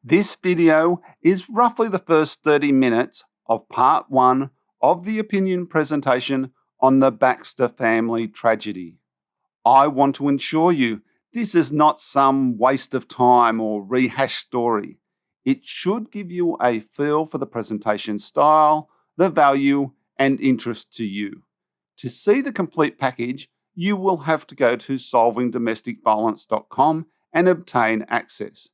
This video is roughly the first 30 minutes of part 1 of the opinion presentation on the Baxter Family Tragedy. I want to ensure you this is not some waste of time or rehashed story. It should give you a feel for the presentation style, the value, and interest to you. To see the complete package, you will have to go to solvingdomesticviolence.com and obtain access.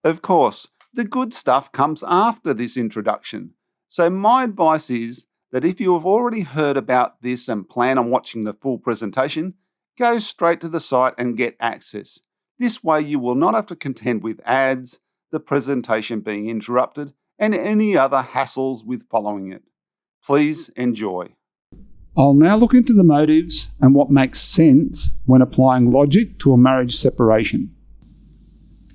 Of course, the good stuff comes after this introduction, so my advice is that if you have already heard about this and plan on watching the full presentation, go straight to the site and get access. This way you will not have to contend with ads, the presentation being interrupted, and any other hassles with following it. Please enjoy. I'll now look into the motives and what makes sense when applying logic to a marriage separation.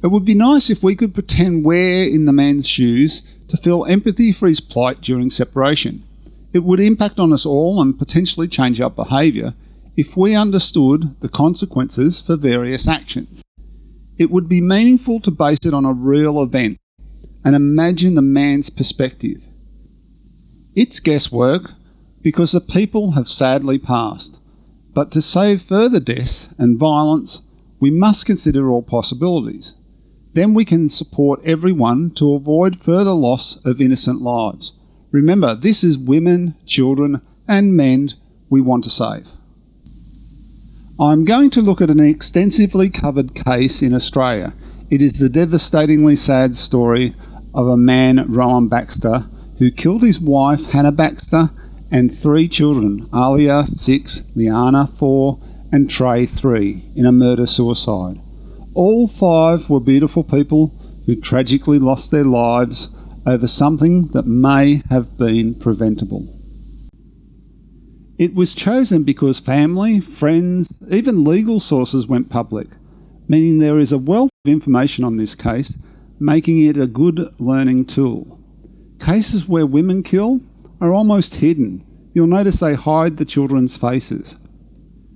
It would be nice if we could pretend we're in the man's shoes to feel empathy for his plight during separation. It would impact on us all and potentially change our behaviour if we understood the consequences for various actions. It would be meaningful to base it on a real event and imagine the man's perspective. It's guesswork because the people have sadly passed, but to save further deaths and violence, we must consider all possibilities. Then we can support everyone to avoid further loss of innocent lives. Remember, this is women, children, and men we want to save. I'm going to look at an extensively covered case in Australia. It is the devastatingly sad story of a man, Rowan Baxter, who killed his wife, Hannah Baxter, and 3 children, Alia, 6, Liana, 4, and Trey, 3, in a murder-suicide. All 5 were beautiful people who tragically lost their lives over something that may have been preventable. It was chosen because family, friends, even legal sources went public, meaning there is a wealth of information on this case, making it a good learning tool. Cases where women kill are almost hidden. You'll notice they hide the children's faces.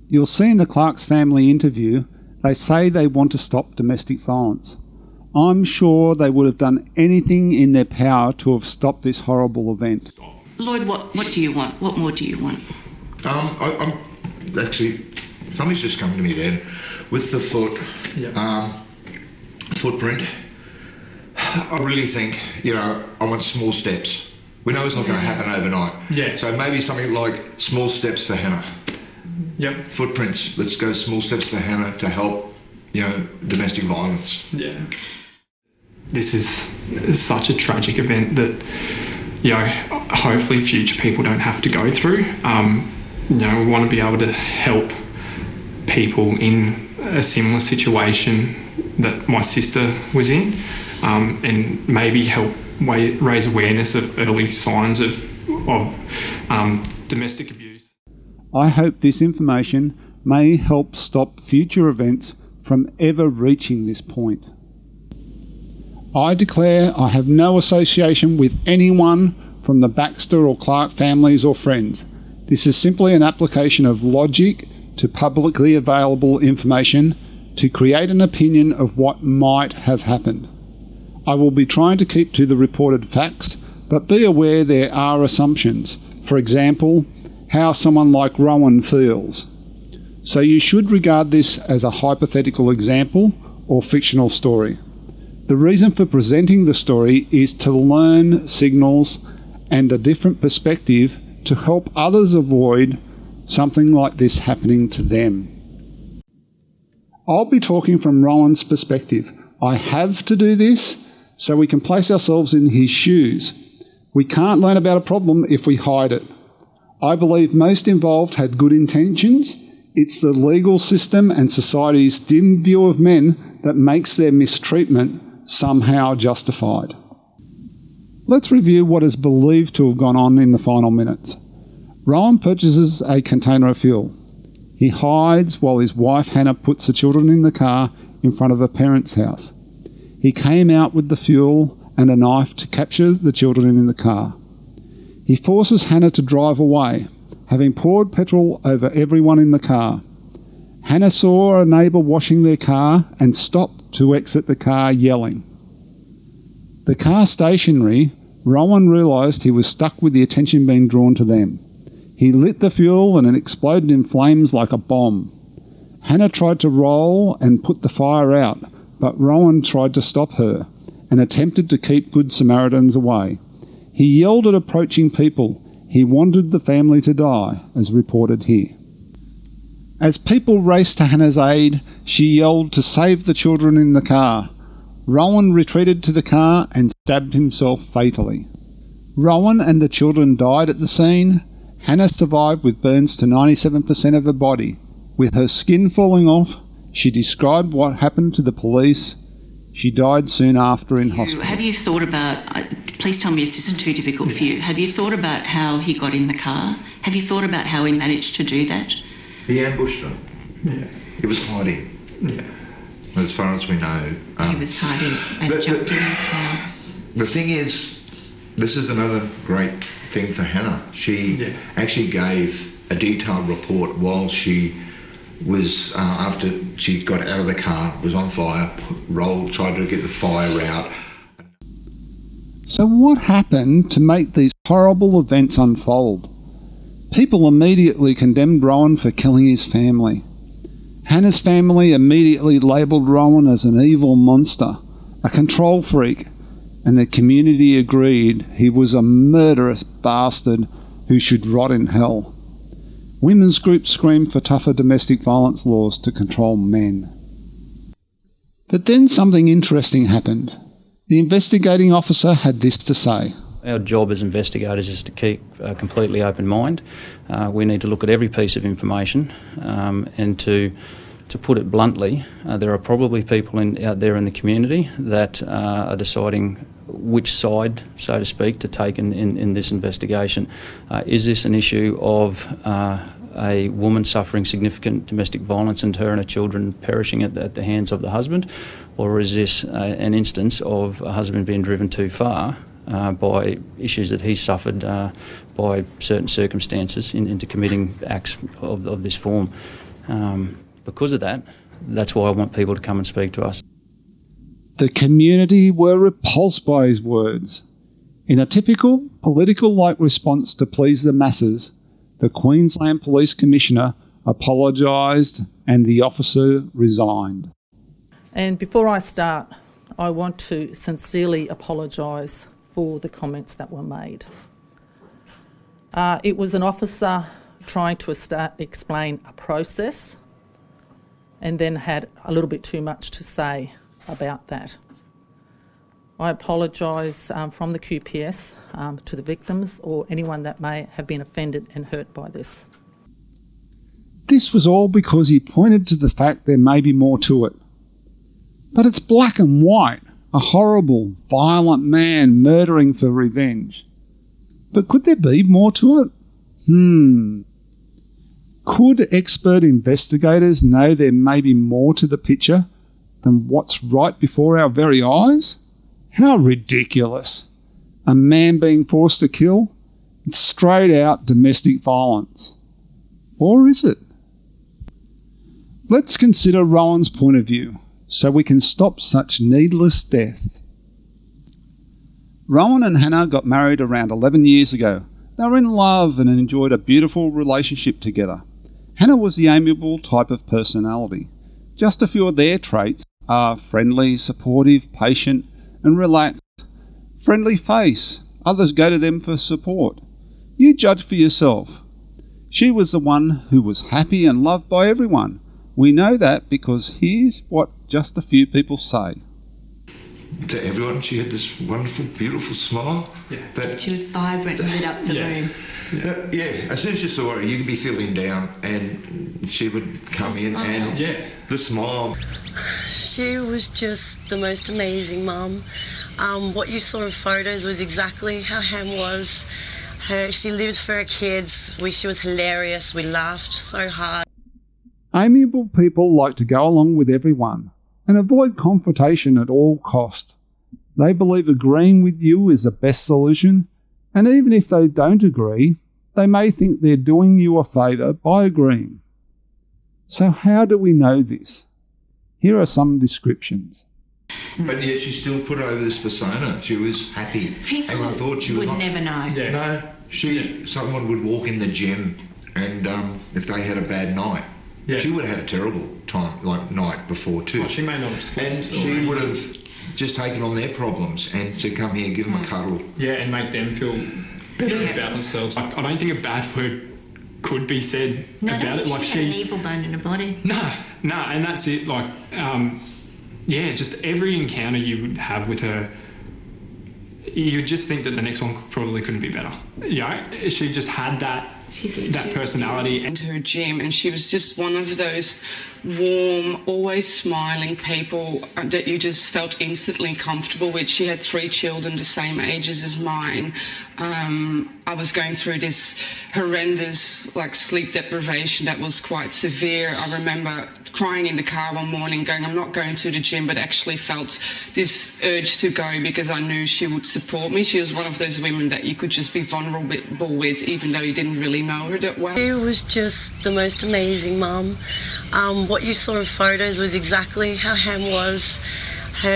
You'll see in the Clark's family interview, they say they want to stop domestic violence. I'm sure they would have done anything in their power to have stopped this horrible event. Lloyd, what do you want? What more do you want? I'm actually, something's just come to me then with the footprint. I really think, I want small steps. We know it's not going to happen overnight. Yeah. So maybe something like small steps for Hannah. Yep. Footprints. Let's go small steps for Hannah to help, domestic violence. Yeah. This is such a tragic event that, hopefully future people don't have to go through. We want to be able to help people in a similar situation that my sister was in, and maybe help raise awareness of early signs of domestic abuse. I hope this information may help stop future events from ever reaching this point. I declare I have no association with anyone from the Baxter or Clark families or friends. This is simply an application of logic to publicly available information to create an opinion of what might have happened. I will be trying to keep to the reported facts, but be aware there are assumptions. For example, how someone like Rowan feels. So you should regard this as a hypothetical example or fictional story. The reason for presenting the story is to learn signals and a different perspective to help others avoid something like this happening to them. I'll be talking from Rowan's perspective. I have to do this so we can place ourselves in his shoes. We can't learn about a problem if we hide it. I believe most involved had good intentions. It's the legal system and society's dim view of men that makes their mistreatment somehow justified. Let's review what is believed to have gone on in the final minutes. Rowan purchases a container of fuel. He hides while his wife Hannah puts the children in the car in front of her parents' house. He came out with the fuel and a knife to capture the children in the car. He forces Hannah to drive away, having poured petrol over everyone in the car. Hannah saw a neighbour washing their car and stopped to exit the car yelling. The car stationary, Rowan realised he was stuck with the attention being drawn to them. He lit the fuel and it exploded in flames like a bomb. Hannah tried to roll and put the fire out, but Rowan tried to stop her and attempted to keep Good Samaritans away. He yelled at approaching people. He wanted the family to die, as reported here. As people raced to Hannah's aid, she yelled to save the children in the car. Rowan retreated to the car and stabbed himself fatally. Rowan and the children died at the scene. Hannah survived with burns to 97% of her body. With her skin falling off, she described what happened to the police. She died soon after in hospital. Have you thought about, please tell me if this is too difficult for you, have you thought about how he got in the car? Have you thought about how he managed to do that? He ambushed her. Yeah. He was hiding. Yeah. As far as we know. He was hiding and jumped in the car. The thing is, this is another great thing for Hannah. She actually gave a detailed report while she was, after she got out of the car, was on fire, tried to get the fire out. So what happened to make these horrible events unfold? People immediately condemned Rowan for killing his family. Hannah's family immediately labelled Rowan as an evil monster, a control freak, and the community agreed he was a murderous bastard who should rot in hell. Women's groups screamed for tougher domestic violence laws to control men. But then something interesting happened. The investigating officer had this to say. Our job as investigators is to keep a completely open mind. We need to look at every piece of information and to put it bluntly, there are probably people out there in the community that are deciding which side, so to speak, to take in this investigation. Is this an issue of a woman suffering significant domestic violence and her children perishing at the hands of the husband, or is this an instance of a husband being driven too far by issues that he's suffered by certain circumstances into committing acts of this form? Because of that, that's why I want people to come and speak to us. The community were repulsed by his words. In a typical political-like response to please the masses, the Queensland Police Commissioner apologised and the officer resigned. And before I start, I want to sincerely apologise for the comments that were made. It was an officer trying to explain a process and then had a little bit too much to say about that. I apologise from the QPS to the victims or anyone that may have been offended and hurt by this. This was all because he pointed to the fact there may be more to it. But it's black and white, a horrible, violent man murdering for revenge. But could there be more to it? Could expert investigators know there may be more to the picture than what's right before our very eyes? How ridiculous. A man being forced to kill? It's straight out domestic violence. Or is it? Let's consider Rowan's point of view so we can stop such needless death. Rowan and Hannah got married around 11 years ago. They were in love and enjoyed a beautiful relationship together. Hannah was the amiable type of personality. Just a few of their traits are friendly, supportive, patient and relaxed. Friendly face. Others go to them for support. You judge for yourself. She was the one who was happy and loved by everyone. We know that because here's what just a few people say. To everyone, she had this wonderful, beautiful smile. That She was vibrant and lit up the room. As soon as you saw her, you could be feeling down, and she would come in and the smile. She was just the most amazing mum. What you saw in photos was exactly how Ham was. She lived for her kids. She was hilarious. We laughed so hard. Amiable people like to go along with everyone and avoid confrontation at all cost. They believe agreeing with you is the best solution, and even if they don't agree, they may think they're doing you a favour by agreeing. So how do we know this? Here are some descriptions. But yet she still put over this persona. She was happy. People and I thought she was would never know. Yeah. No, someone would walk in the gym and if they had a bad night, she would have had a terrible time, like night before too. Oh, she may not have slept. And she would have just taken on their problems and to come here, give them a cuddle. Yeah, and make them feel better about themselves. Like, I don't think a bad word could be said about I don't it. think Like she had an evil bone in her body. No, and that's it. Like, just every encounter you would have with her, you just think that the next one probably couldn't be better. Yeah, she just had that. She did. That personality. Into her gym, and she was just one of those warm, always smiling people that you just felt instantly comfortable with. She had 3 children the same ages as mine. I was going through this horrendous sleep deprivation that was quite severe. I remember crying in the car one morning going, I'm not going to the gym, but actually felt this urge to go because I knew she would support me. She was one of those women that you could just be vulnerable with, even though you didn't really know her that well. She was just the most amazing mum. What you saw in photos was exactly how Ham was.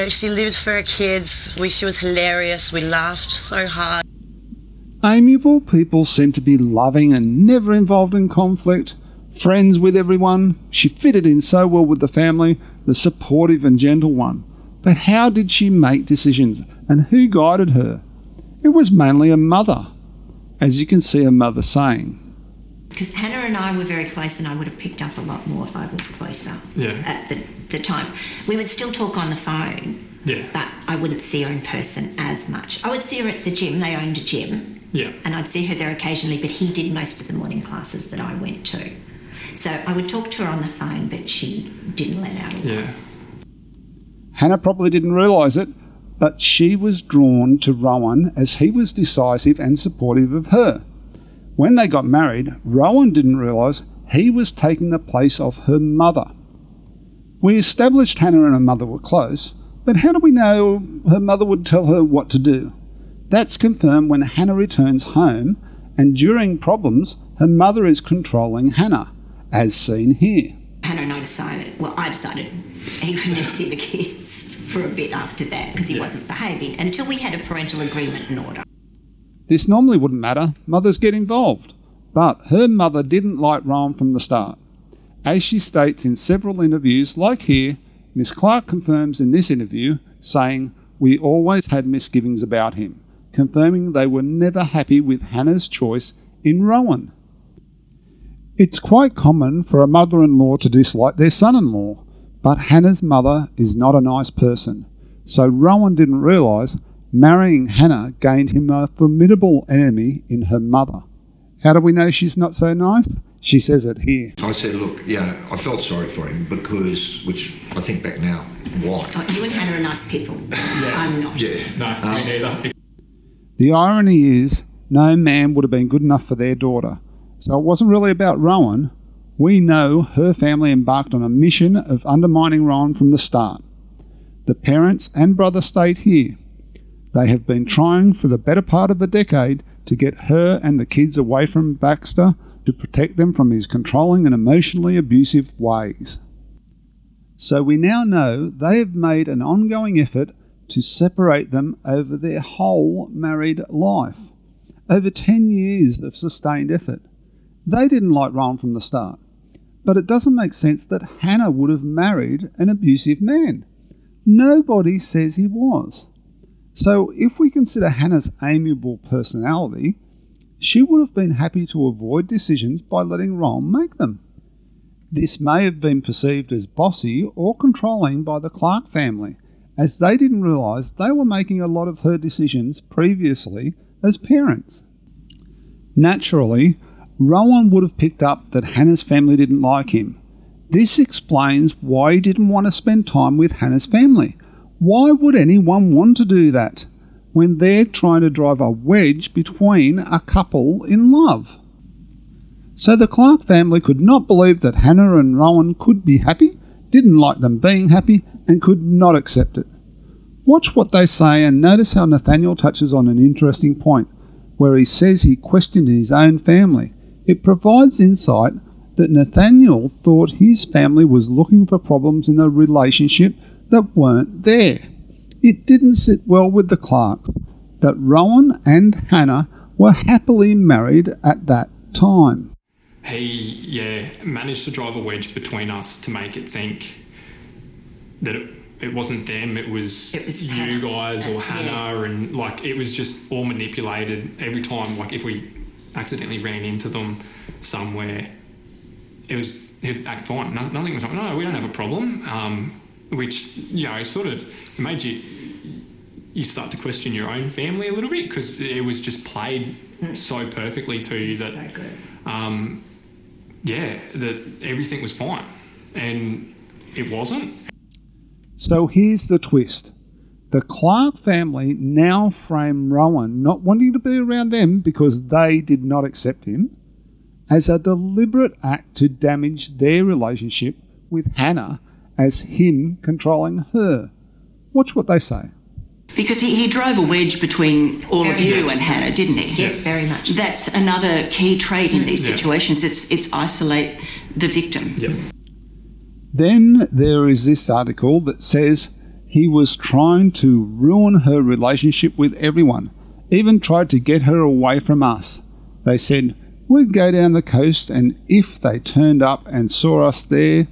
She lived for her kids. She was hilarious. We laughed so hard. Amiable people seem to be loving and never involved in conflict, friends with everyone. She fitted in so well with the family, the supportive and gentle one. But how did she make decisions, and who guided her? It was mainly her mother, as you can see her mother saying. Because Hannah and I were very close, and I would have picked up a lot more if I was closer at the time. We would still talk on the phone, but I wouldn't see her in person as much. I would see her at the gym. They owned a gym. Yeah. And I'd see her there occasionally, but he did most of the morning classes that I went to. So I would talk to her on the phone, but she didn't let out a lot. Yeah. Hannah probably didn't realise it, but she was drawn to Rowan as he was decisive and supportive of her. When they got married, Rowan didn't realise he was taking the place of her mother. We established Hannah and her mother were close, but how do we know her mother would tell her what to do? That's confirmed when Hannah returns home, and during problems, her mother is controlling Hannah, as seen here. Hannah and I I decided he wouldn't see the kids for a bit after that because he wasn't behaving until we had a parental agreement in order. This normally wouldn't matter, mothers get involved, but her mother didn't like Rowan from the start. As she states in several interviews, like here, Miss Clark confirms in this interview, saying, "We always had misgivings about him," confirming they were never happy with Hannah's choice in Rowan. It's quite common for a mother-in-law to dislike their son-in-law, but Hannah's mother is not a nice person, so Rowan didn't realise marrying Hannah gained him a formidable enemy in her mother. How do we know she's not so nice? She says it here. I said, look, I felt sorry for him because, which I think back now, why? Oh, you and Hannah are nice people. I'm not. Yeah. No, me neither. The irony is, no man would have been good enough for their daughter. So it wasn't really about Rowan. We know her family embarked on a mission of undermining Rowan from the start. The parents and brother stayed here. They have been trying for the better part of a decade to get her and the kids away from Baxter to protect them from his controlling and emotionally abusive ways. So we now know they have made an ongoing effort to separate them over their whole married life. Over 10 years of sustained effort. They didn't like Rowan from the start. But it doesn't make sense that Hannah would have married an abusive man. Nobody says he was. So if we consider Hannah's amiable personality, she would have been happy to avoid decisions by letting Rowan make them. This may have been perceived as bossy or controlling by the Clark family, as they didn't realise they were making a lot of her decisions previously as parents. Naturally, Rowan would have picked up that Hannah's family didn't like him. This explains why he didn't want to spend time with Hannah's family. Why would anyone want to do that when they're trying to drive a wedge between a couple in love? So the Clark family could not believe that Hannah and Rowan could be happy, didn't like them being happy, and could not accept it. Watch what they say and notice how Nathaniel touches on an interesting point, where he says he questioned his own family. It provides insight that Nathaniel thought his family was looking for problems in the relationship that weren't there. It didn't sit well with the Clarks that Rowan and Hannah were happily married at that time. He, managed to drive a wedge between us to make it think that it wasn't them, it was you Hannah. Guys or Hannah, and like it was just all manipulated every time. Like if we accidentally ran into them somewhere, he'd act fine. Nothing was like, no, we don't have a problem. Which sort of made you start to question your own family a little bit, because it was just played so perfectly to you that, so good. that everything was fine, and it wasn't. So here's the twist. The Clark family now frame Rowan not wanting to be around them because they did not accept him as a deliberate act to damage their relationship with Hannah as him controlling her. Watch what they say. Because he drove a wedge between all Very of you much and so. Hannah, didn't he? Yes, very much so. That's another key trait in these situations. It's isolate the victim. Yep. Then there is this article that says he was trying to ruin her relationship with everyone, even tried to get her away from us. They said we'd go down the coast, and if they turned up and saw us there,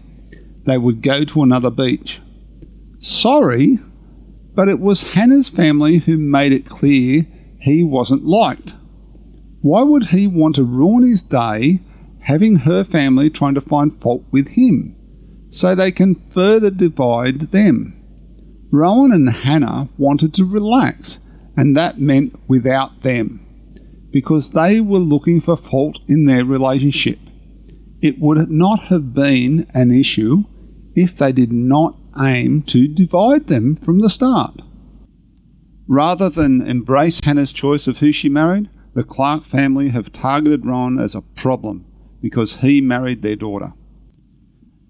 they would go to another beach. Sorry, but it was Hannah's family who made it clear he wasn't liked. Why would he want to ruin his day having her family trying to find fault with him so they can further divide them? Rowan and Hannah wanted to relax, and that meant without them, because they were looking for fault in their relationship. It would not have been an issue if they did not aim to divide them from the start. Rather than embrace Hannah's choice of who she married, the Clark family have targeted Rowan as a problem because he married their daughter.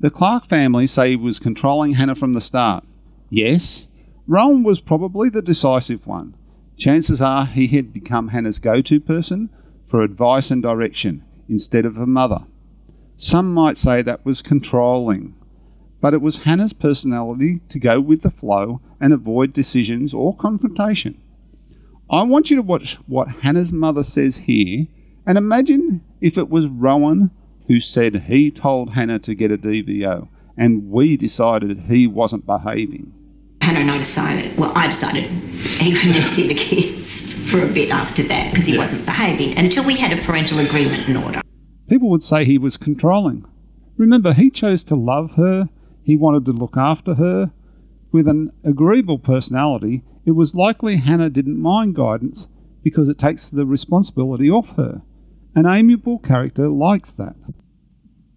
The Clark family say he was controlling Hannah from the start. Yes, Rowan was probably the decisive one. Chances are he had become Hannah's go-to person for advice and direction instead of a mother. Some might say that was controlling, but it was Hannah's personality to go with the flow and avoid decisions or confrontation. I want you to watch what Hannah's mother says here, and imagine if it was Rowan who said he told Hannah to get a DVO and we decided he wasn't behaving. Hannah and I decided he couldn't see the kids for a bit after that because he wasn't behaving until we had a parental agreement in order. People would say he was controlling. Remember, he chose to love her. He wanted to look after her. With an agreeable personality, it was likely Hannah didn't mind guidance because it takes the responsibility off her. An amiable character likes that.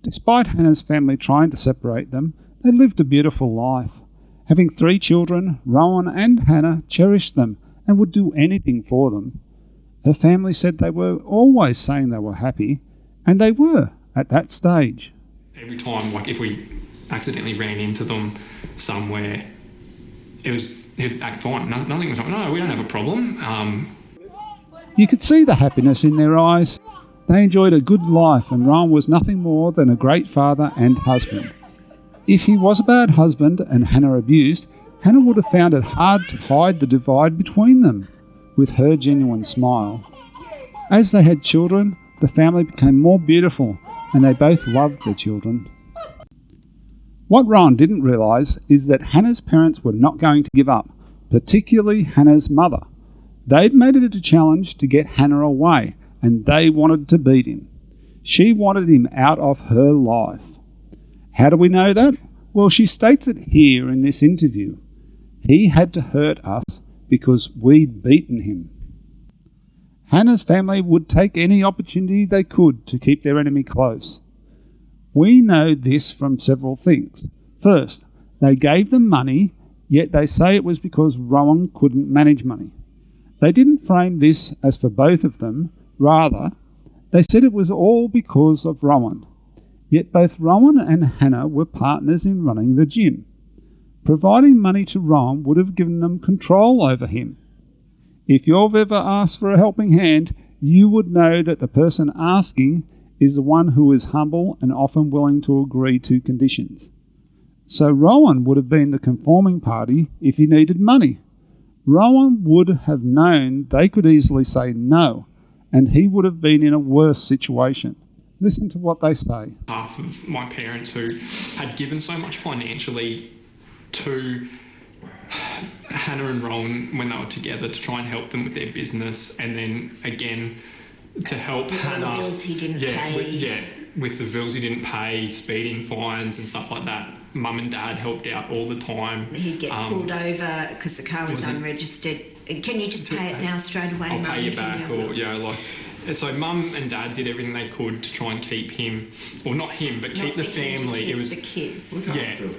Despite Hannah's family trying to separate them, they lived a beautiful life. Having 3 children, Rowan and Hannah cherished them and would do anything for them. Her family said they were always saying they were happy, and they were at that stage. Every time, like if we accidentally ran into them somewhere, he'd act fine. Nothing was like, no, we don't have a problem. You could see the happiness in their eyes. They enjoyed a good life, and Rowan was nothing more than a great father and husband. If he was a bad husband and Hannah abused, Hannah would have found it hard to hide the divide between them with her genuine smile. As they had children, the family became more beautiful, and they both loved their children. What Rowan didn't realise is that Hannah's parents were not going to give up, particularly Hannah's mother. They'd made it a challenge to get Hannah away, and they wanted to beat him. She wanted him out of her life. How do we know that? Well, she states it here in this interview. He had to hurt us because we'd beaten him. Hannah's family would take any opportunity they could to keep their enemy close. We know this from several things. First, they gave them money, yet they say it was because Rowan couldn't manage money. They didn't frame this as for both of them. Rather, they said it was all because of Rowan. Yet both Rowan and Hannah were partners in running the gym. Providing money to Rowan would have given them control over him. If you've ever asked for a helping hand, you would know that the person asking is the one who is humble and often willing to agree to conditions. So Rowan would have been the conforming party if he needed money. Rowan would have known they could easily say no, and he would have been in a worse situation. Listen to what they say. Half of my parents who had given so much financially to Hannah and Rowan when they were together to try and help them with their business, and then again to help Hannah. The bills he didn't pay. With the bills he didn't pay, speeding fines and stuff like that. Mum and Dad helped out all the time. He'd get pulled over because the car was unregistered. Can you just pay it now straight away? I'll pay you back, And so Mum and Dad did everything they could to try and keep him, or not him, but keep the family. It was the kids.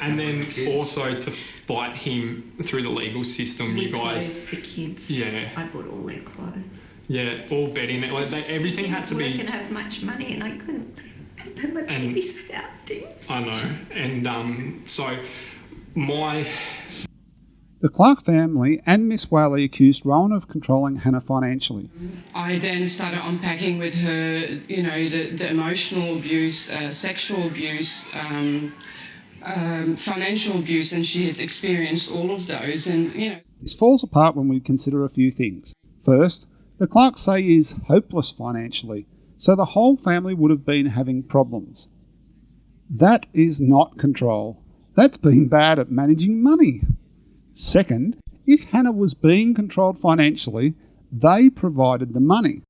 And then also to fight him through the legal system. We you guys, clothed the kids. Yeah. I bought all their clothes. Yeah, all bedding. Everything had to be. I didn't have much money, and I couldn't have my babies without things. I know, and so my. The Clark family and Miss Whaley accused Rowan of controlling Hannah financially. I then started unpacking with her, the emotional abuse, sexual abuse, financial abuse, and she had experienced all of those. And, This falls apart when we consider a few things. First, the Clarks say he is hopeless financially, so the whole family would have been having problems. That is not control. That's being bad at managing money. Second, if Hannah was being controlled financially, they provided the money.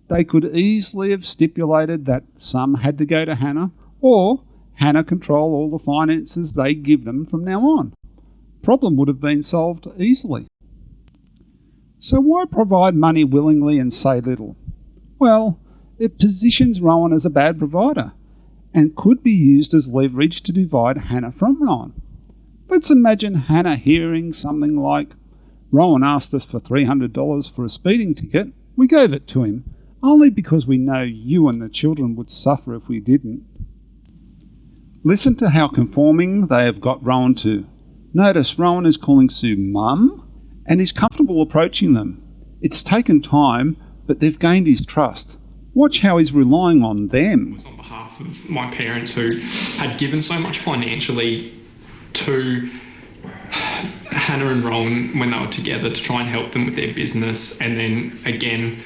They could easily have stipulated that some had to go to Hannah, or Hannah control all the finances they give them from now on. Problem would have been solved easily. So why provide money willingly and say little? Well, it positions Rowan as a bad provider and could be used as leverage to divide Hannah from Rowan. Let's imagine Hannah hearing something like, Rowan asked us for $300 for a speeding ticket. We gave it to him, only because we know you and the children would suffer if we didn't. Listen to how conforming they have got Rowan to. Notice Rowan is calling Sue Mum and is comfortable approaching them. It's taken time, but they've gained his trust. Watch how he's relying on them. It was on behalf of my parents who had given so much financially to Hannah and Rowan when they were together to try and help them with their business, and then again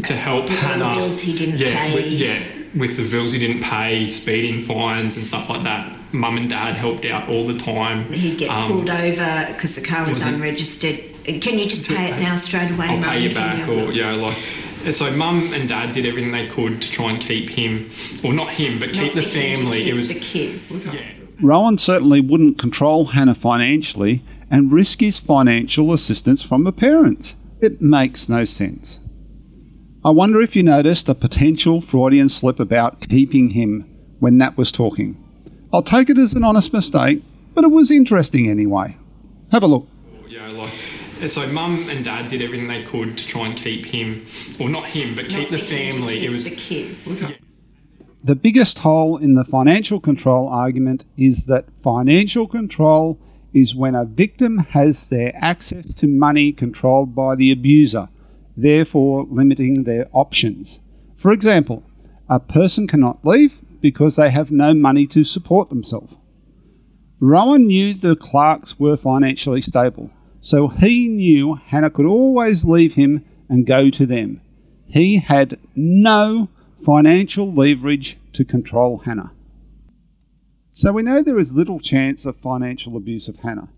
to help Hannah. The bills he didn't pay. With the bills he didn't pay, speeding fines and stuff like that. Mum and Dad helped out all the time. He'd get pulled over because the car was unregistered. Can you just pay it now straight away? I'll pay you back, And so Mum and Dad did everything they could to try and keep him, or not him, but keep the family. It was the kids. Rowan certainly wouldn't control Hannah financially and risk his financial assistance from the parents. It makes no sense. I wonder if you noticed a potential Freudian slip about keeping him when Nat was talking. I'll take it as an honest mistake, but it was interesting anyway. Have a look. And so Mum and Dad did everything they could to try and keep him, or not him, but keep the family. It was the kids. The biggest hole in the financial control argument is that financial control is when a victim has their access to money controlled by the abuser, therefore limiting their options. For example, a person cannot leave because they have no money to support themselves. Rowan knew the Clarks were financially stable, so he knew Hannah could always leave him and go to them. He had no financial leverage to control Hannah. So we know there is little chance of financial abuse of Hannah,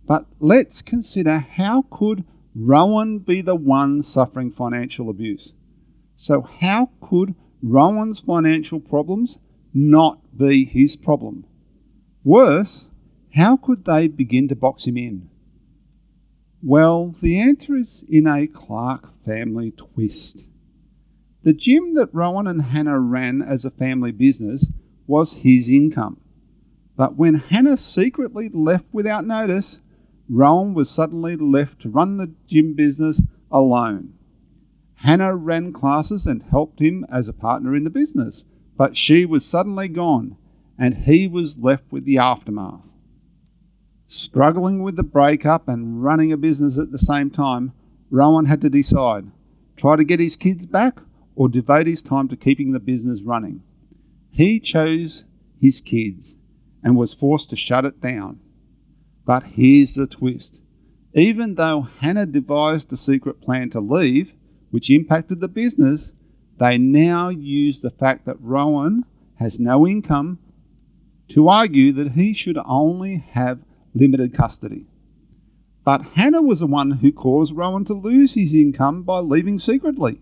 but let's consider how could Rowan be the one suffering financial abuse? So how could Rowan's financial problems not be his problem? Worse, how could they begin to box him in? Well, the answer is in a Clark family twist. The gym that Rowan and Hannah ran as a family business was his income. But when Hannah secretly left without notice, Rowan was suddenly left to run the gym business alone. Hannah ran classes and helped him as a partner in the business, but she was suddenly gone, and he was left with the aftermath. Struggling with the breakup and running a business at the same time, Rowan had to decide, try to get his kids back or devote his time to keeping the business running. He chose his kids, and was forced to shut it down. But here's the twist. Even though Hannah devised a secret plan to leave, which impacted the business, they now use the fact that Rowan has no income to argue that he should only have limited custody. But Hannah was the one who caused Rowan to lose his income by leaving secretly.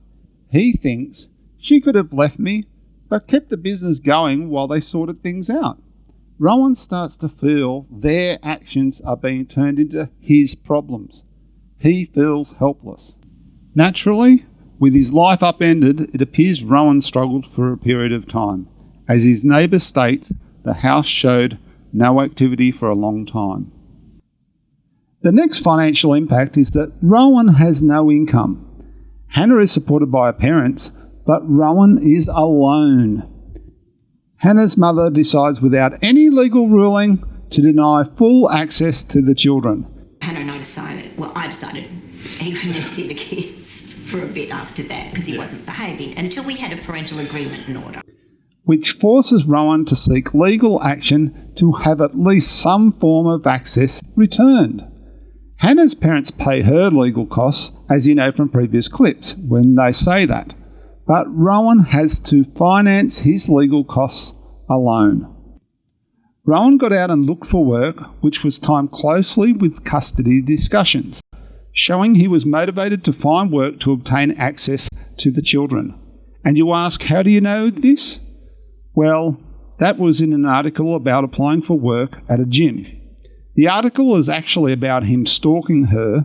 He thinks she could have left me, but kept the business going while they sorted things out. Rowan starts to feel their actions are being turned into his problems. He feels helpless. Naturally, with his life upended, it appears Rowan struggled for a period of time. As his neighbour states, the house showed no activity for a long time. The next financial impact is that Rowan has no income. Hannah is supported by her parents, but Rowan is alone. Hannah's mother decides without any legal ruling to deny full access to the children. Hannah and I decided he wouldn't see the kids for a bit after that because he wasn't behaving until we had a parental agreement in order. Which forces Rowan to seek legal action to have at least some form of access returned. Hannah's parents pay her legal costs, as you know from previous clips, when they say that. But Rowan has to finance his legal costs alone. Rowan got out and looked for work, which was timed closely with custody discussions, showing he was motivated to find work to obtain access to the children. And you ask, how do you know this? Well, that was in an article about applying for work at a gym. The article is actually about him stalking her,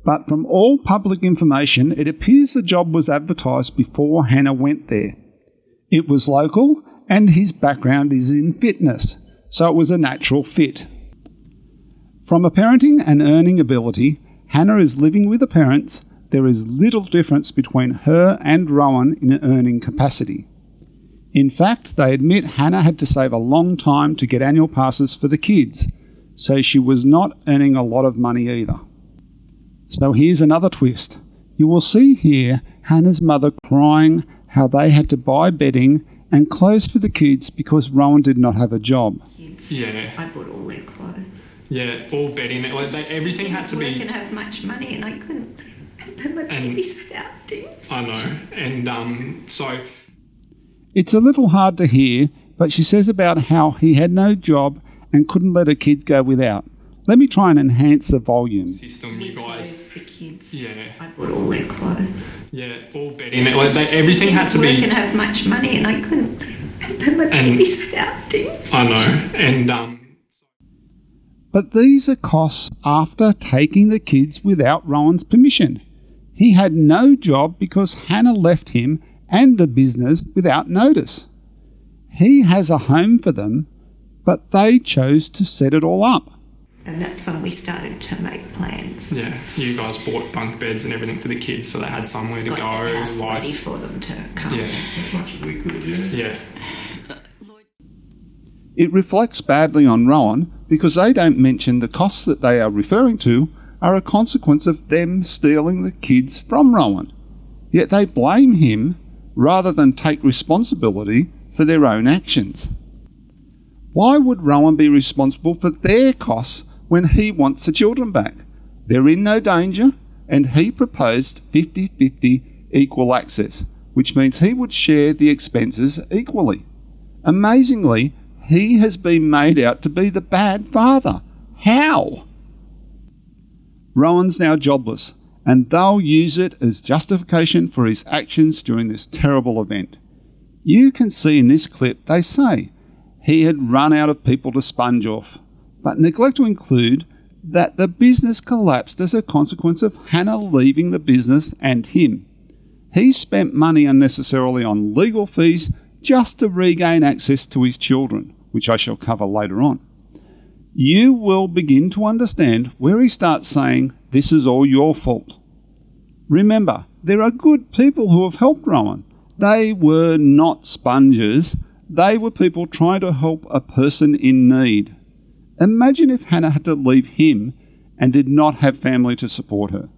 but from all public information, it appears the job was advertised before Hannah went there. It was local, and his background is in fitness, so it was a natural fit. From a parenting and earning ability, Hannah is living with her parents. There is little difference between her and Rowan in earning capacity. In fact, they admit Hannah had to save a long time to get annual passes for the kids, so she was not earning a lot of money either. So here's another twist. You will see here Hannah's mother crying how they had to buy bedding and clothes for the kids because Rowan did not have a job. Yeah. I bought all their clothes. Yeah, all bedding. Everything had to be... I didn't have much money and I couldn't have my babies without things. I know. And so... It's a little hard to hear, but she says about how he had no job and couldn't let her kids go without. Let me try and enhance the volume. System, you guys. For kids. Yeah. I bought all their clothes. Yeah, all bedding. Everything had to be... I didn't have much money and I couldn't have my babies without things. I know. And But these are costs after taking the kids without Rowan's permission. He had no job because Hannah left him and the business without notice. He has a home for them, but they chose to set it all up. And that's when we started to make plans. Yeah, you guys bought bunk beds and everything for the kids so they had somewhere to go. Got the house ready for them to come. Yeah. As much as we could, yeah. It reflects badly on Rowan because they don't mention the costs that they are referring to are a consequence of them stealing the kids from Rowan. Yet they blame him rather than take responsibility for their own actions. Why would Rowan be responsible for their costs when he wants the children back? They're in no danger, and he proposed 50-50 equal access, which means he would share the expenses equally. Amazingly, he has been made out to be the bad father. How? Rowan's now jobless, and they'll use it as justification for his actions during this terrible event. You can see in this clip they say he had run out of people to sponge off, but neglect to include that the business collapsed as a consequence of Hannah leaving the business and him. He spent money unnecessarily on legal fees just to regain access to his children, which I shall cover later on. You will begin to understand where he starts saying, "This is all your fault." Remember, there are good people who have helped Rowan. They were not sponges. They were people trying to help a person in need. Imagine if Hannah had to leave him and did not have family to support her.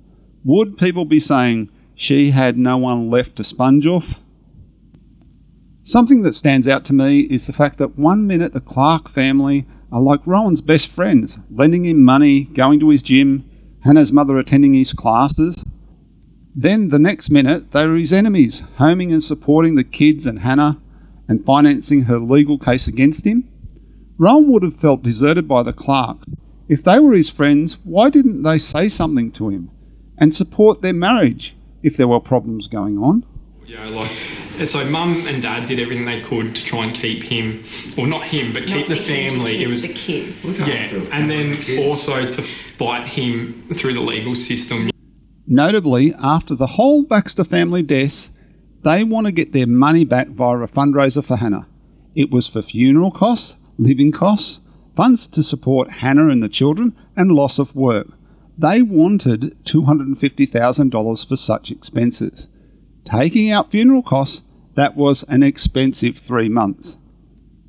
Would people be saying she had no one left to sponge off? Something that stands out to me is the fact that 1 minute the Clark family are like Rowan's best friends, lending him money, going to his gym, Hannah's mother attending his classes. Then the next minute they are his enemies, homing and supporting the kids and Hannah and financing her legal case against him. Rowan would have felt deserted by the Clarks. If they were his friends, why didn't they say something to him and support their marriage if there were problems going on? So mum and dad did everything they could to try and keep him, or not him, but keep the family. It was the kids. And then also to fight him through the legal system. Notably, after the whole Baxter family deaths, they want to get their money back via a fundraiser for Hannah. It was for funeral costs, living costs, funds to support Hannah and the children, and loss of work. They wanted $250,000 for such expenses. Taking out funeral costs, that was an expensive 3 months.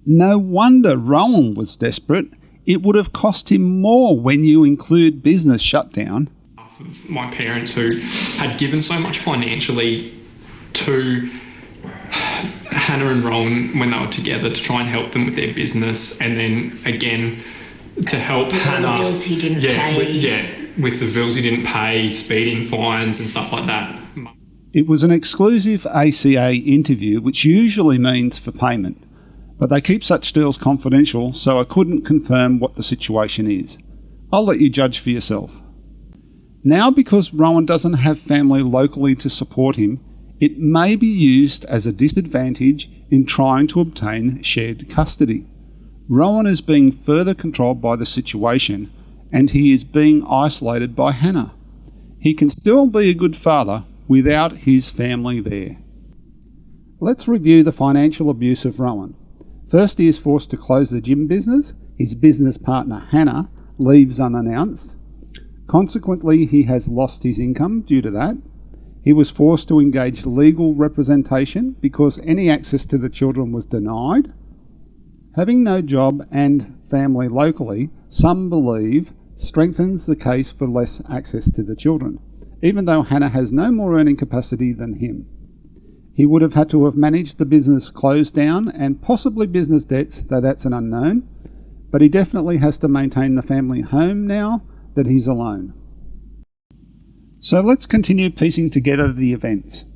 No wonder Rowan was desperate. It would have cost him more when you include business shutdown. My parents, who had given so much financially to Hannah and Rowan when they were together to try and help them with their business, and then again to help Hannah. The bills he didn't pay. With the bills he didn't pay, speeding fines and stuff like that. It was an exclusive ACA interview, which usually means for payment, but they keep such deals confidential, so I couldn't confirm what the situation is. I'll let you judge for yourself. Now, because Rowan doesn't have family locally to support him, it may be used as a disadvantage in trying to obtain shared custody. Rowan is being further controlled by the situation, and he is being isolated by Hannah. He can still be a good father without his family there. Let's review the financial abuse of Rowan. First, he is forced to close the gym business. His business partner, Hannah, leaves unannounced. Consequently, he has lost his income due to that. He was forced to engage legal representation because any access to the children was denied. Having no job and family locally, some believe, strengthens the case for less access to the children, even though Hannah has no more earning capacity than him. He would have had to have managed the business closed down and possibly business debts, though that's an unknown, but he definitely has to maintain the family home now that he's alone. So let's continue piecing together the events.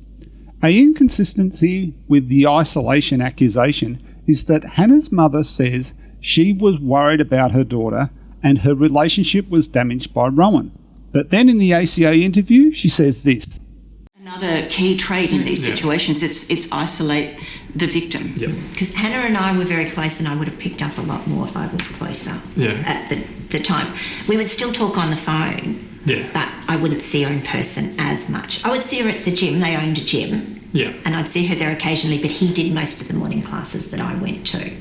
An inconsistency with the isolation accusation is that Hannah's mother says she was worried about her daughter and her relationship was damaged by Rowan. But then in the ACA interview, she says this. Another key trait in these situations, it's isolate the victim. Because Hannah and I were very close, and I would have picked up a lot more if I was closer at the time. We would still talk on the phone, but I wouldn't see her in person as much. I would see her at the gym. They owned a gym. And I'd see her there occasionally, but he did most of the morning classes that I went to.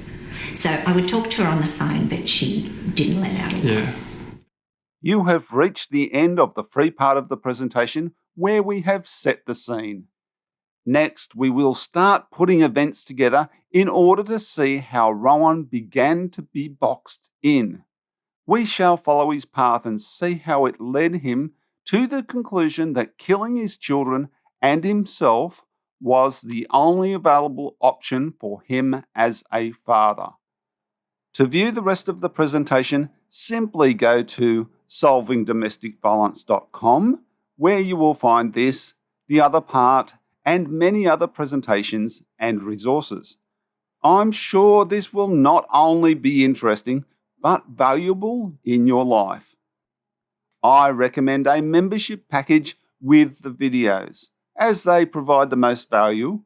So I would talk to her on the phone, but she didn't let out a lot. You have reached the end of the free part of the presentation where we have set the scene. Next, we will start putting events together in order to see how Rowan began to be boxed in. We shall follow his path and see how it led him to the conclusion that killing his children and himself was the only available option for him as a father. To view the rest of the presentation, simply go to solvingdomesticviolence.com, where you will find this, the other part, and many other presentations and resources. I'm sure this will not only be interesting, but valuable in your life. I recommend a membership package with the videos, as they provide the most value,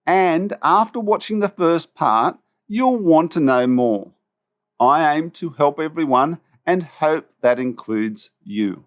and after watching the first part, you'll want to know more. I aim to help everyone and hope that includes you.